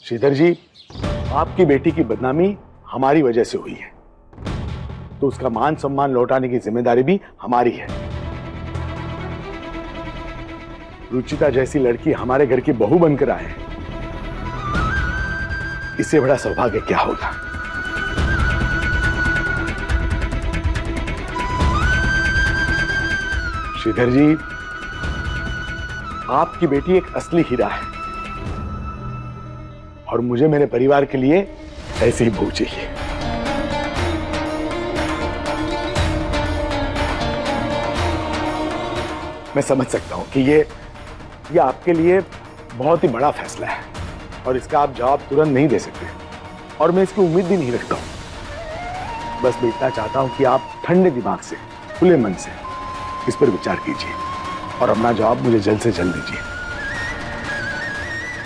श्रीधर जी, आपकी बेटी की बदनामी हमारी वजह से हुई है, तो उसका मान सम्मान लौटाने की जिम्मेदारी भी हमारी है। रुचिता जैसी लड़की हमारे घर की बहू बनकर आए, इससे बड़ा सौभाग्य क्या होगा। श्रीधर जी, आपकी बेटी एक असली हीरा है और मुझे मेरे परिवार के लिए ऐसी ही बहू चाहिए। मैं समझ सकता हूं कि ये आपके लिए बहुत ही बड़ा फैसला है और इसका आप जवाब तुरंत नहीं दे सकते और मैं इसकी उम्मीद भी नहीं रखता हूं। बस मैं इतना चाहता हूं कि आप ठंडे दिमाग से, खुले मन से इस पर विचार कीजिए और अपना जवाब मुझे जल्द से जल्द दीजिए।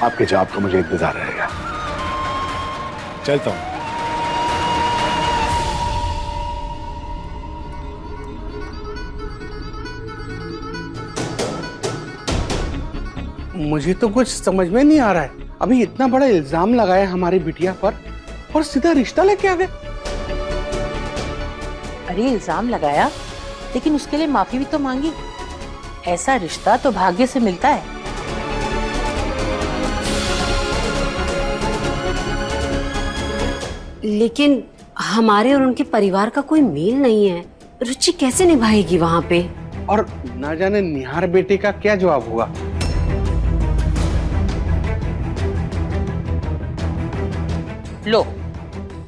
आपके जवाब का मुझे इंतजार रहेगा। चलता हूं। मुझे तो कुछ समझ में नहीं आ रहा है। अभी इतना बड़ा इल्जाम लगाया हमारी बिटिया पर और सीधा रिश्ता लेके आ गए। अरे इल्जाम लगाया, लेकिन उसके लिए माफी भी तो मांगी। ऐसा रिश्ता तो भाग्य से मिलता है। लेकिन हमारे और उनके परिवार का कोई मेल नहीं है। रुचि कैसे निभाएगी वहाँ पे? और ना जाने निहार बेटे का क्या जवाब हुआ। लो,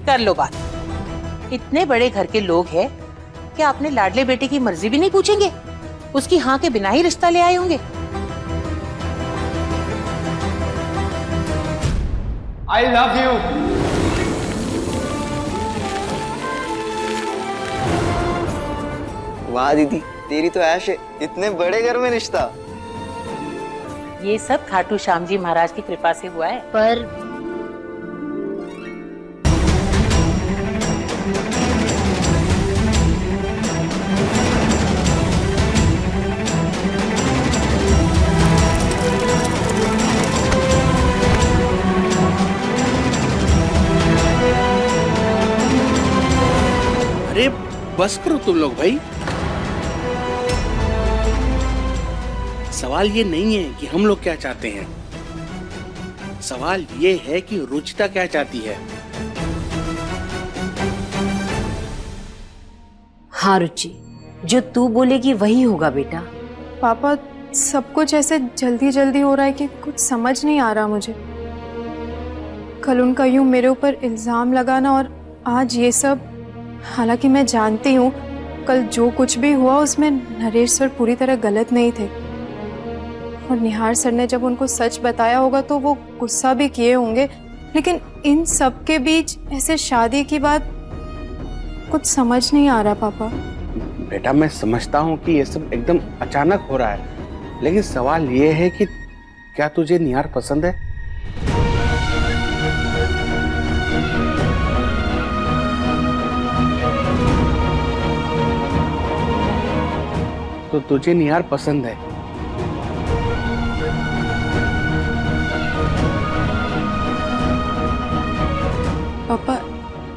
कर लो बात। इतने बड़े घर के लोग हैं, क्या अपने लाडले बेटे की मर्जी भी नहीं पूछेंगे? उसकी हाँ के बिना ही रिश्ता ले आए होंगे। I love you. वाह दीदी, तेरी तो ऐश है, इतने बड़े घर में रिश्ता। ये सब खाटू श्याम जी महाराज की कृपा से हुआ है। पर अरे बस करो तुम लोग भाई। सवाल ये नहीं है कि हम लोग क्या चाहते हैं, सवाल ये है कि रुचिता क्या चाहती है। हाँ रुचि, जो तू बोलेगी वही होगा बेटा। पापा, सब कुछ ऐसे जल्दी जल्दी हो रहा है कि कुछ समझ नहीं आ रहा मुझे। कल उनका यूं मेरे ऊपर इल्जाम लगाना और आज ये सब। हालांकि मैं जानती हूँ कल जो कुछ भी हुआ उसमें नरेश सर पूरी तरह गलत नहीं थे और निहार सर ने जब उनको सच बताया होगा तो वो गुस्सा भी किए होंगे, लेकिन इन सब के बीच ऐसे शादी की बात कुछ समझ नहीं आ रहा। पापा बेटा, मैं समझता हूँ कि ये सब एकदम अचानक हो रहा है, लेकिन सवाल ये है कि क्या तुझे निहार पसंद है? तो तुझे निहार पसंद है? पापा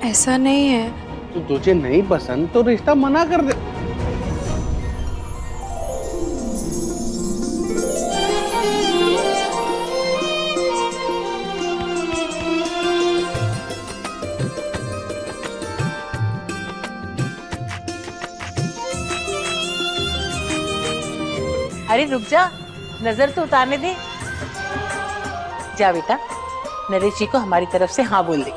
ऐसा नहीं है। तो तुझे नहीं पसंद तो रिश्ता मना कर दे। अरे रुक जा, नजर तो उतारने दे। जा बेटा, नरेश जी को हमारी तरफ से हाँ बोल दे।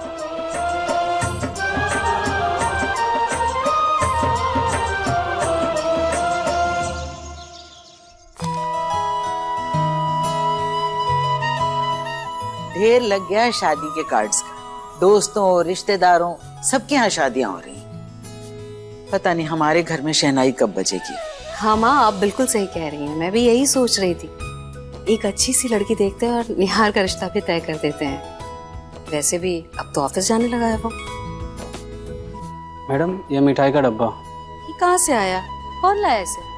ढेर लग गया है शादी के कार्ड्स का। दोस्तों, रिश्तेदारों, सबके यहाँ शादियां हो रही हैं। पता नहीं हमारे घर में शहनाई कब बजेगी। हाँ माँ, आप बिल्कुल सही कह रही हैं। मैं भी यही सोच रही थी, एक अच्छी सी लड़की देखते हैं और निहार का रिश्ता भी तय कर देते हैं। वैसे भी अब तो ऑफिस जाने लगा है वो। मैडम, ये मिठाई का डब्बा। ये कहाँ से आया? कौन लाया इसे?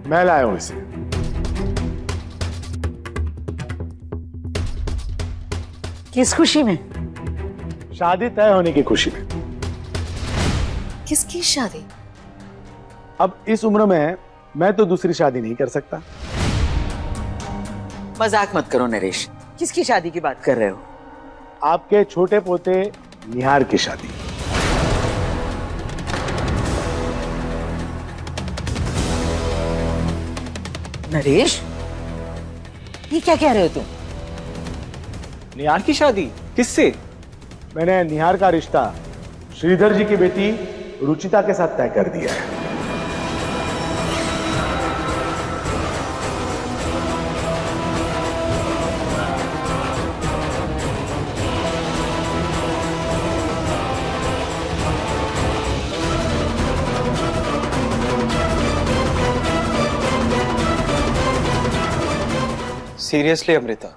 मैं लाया हूं इसे। किस खुशी में? शादी तय होने की खुशी में। किसकी शादी? अब इस उम्र में मैं तो दूसरी शादी नहीं कर सकता। मजाक मत करो नरेश, किसकी शादी की बात कर रहे हो? आपके छोटे पोते निहार की शादी। नरेश, ये क्या कह रहे हो तुम? निहार की शादी किससे? मैंने निहार का रिश्ता श्रीधर जी की बेटी रुचिता के साथ तय कर दिया है। सीरियसली अमृता,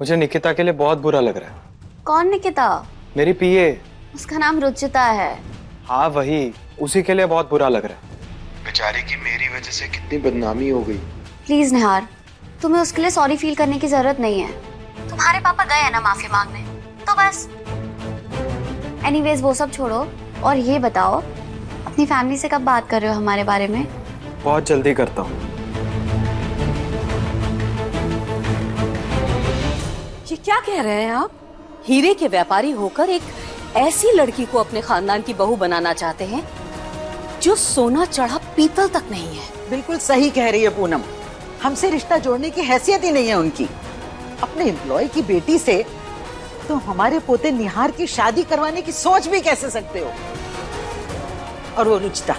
मुझे निकिता के लिए बहुत बुरा लग रहा है। कौन निकिता? मेरी पीए। उसका नाम रुचिता है। हाँ वही, उसी के लिए बहुत बुरा लग रहा है। बेचारी की मेरी वजह से कितनी बदनामी हो गई। प्लीज निहार, तुम्हें उसके लिए सॉरी फील करने की जरूरत नहीं है। तुम्हारे पापा गए हैं ना माफी मांगने, तो बस। एनीवेज वो सब छोड़ो और ये बताओ, अपनी फैमिली से कब बात कर रहे हो हमारे बारे में? बहुत जल्दी करता हूँ। ये क्या कह रहे हैं आप? हीरे के व्यापारी होकर एक ऐसी लड़की को अपने खानदान की बहू बनाना चाहते हैं जो सोना चढ़ा पीतल तक नहीं है। बिल्कुल सही कह रही है पूनम, हमसे रिश्ता जोड़ने की हैसियत ही नहीं है उनकी। अपने एम्प्लॉय की बेटी से तो हमारे पोते निहार की शादी करवाने की सोच भी कैसे सकते हो? और वो रुचिता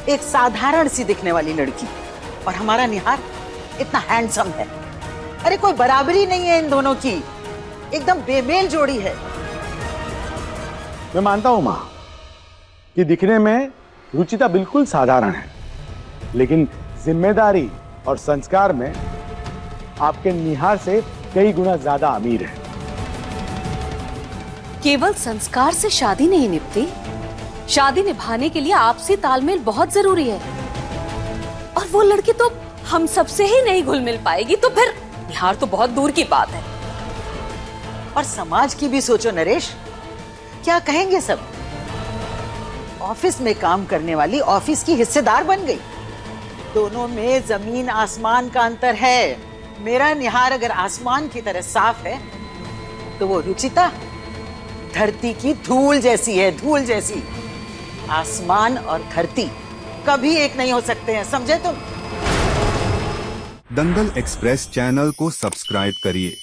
एक साधारण सी दिखने वाली लड़की, और हमारा निहार इतना हैंडसम है। अरे कोई बराबरी नहीं है इन दोनों की, एकदम बेमेल जोड़ी है। मैं मानता हूं मां कि दिखने में रुचिता बिल्कुल साधारण है, लेकिन जिम्मेदारी और संस्कार में आपके निहार से कई गुना ज्यादा अमीर है। केवल संस्कार से शादी नहीं निपटी, शादी निभाने के लिए आपसी तालमेल बहुत जरूरी है। और वो लड़की तो हम सबसे ही नहीं घुल मिल पाएगी, तो फिर निहार तो बहुत दूर की बात है। और समाज की भी सोचो नरेश, क्या कहेंगे सब? ऑफिस में काम करने वाली ऑफिस की हिस्सेदार बन गई। दोनों में जमीन आसमान का अंतर है। मेरा निहार अगर आसमान की तरह साफ है, तो वो रुचिता धरती की धूल जैसी है, धूल जैसी। आसमान और धरती कभी एक नहीं हो सकते हैं, समझे तुम? दंगल एक्सप्रेस चैनल को सब्सक्राइब करिए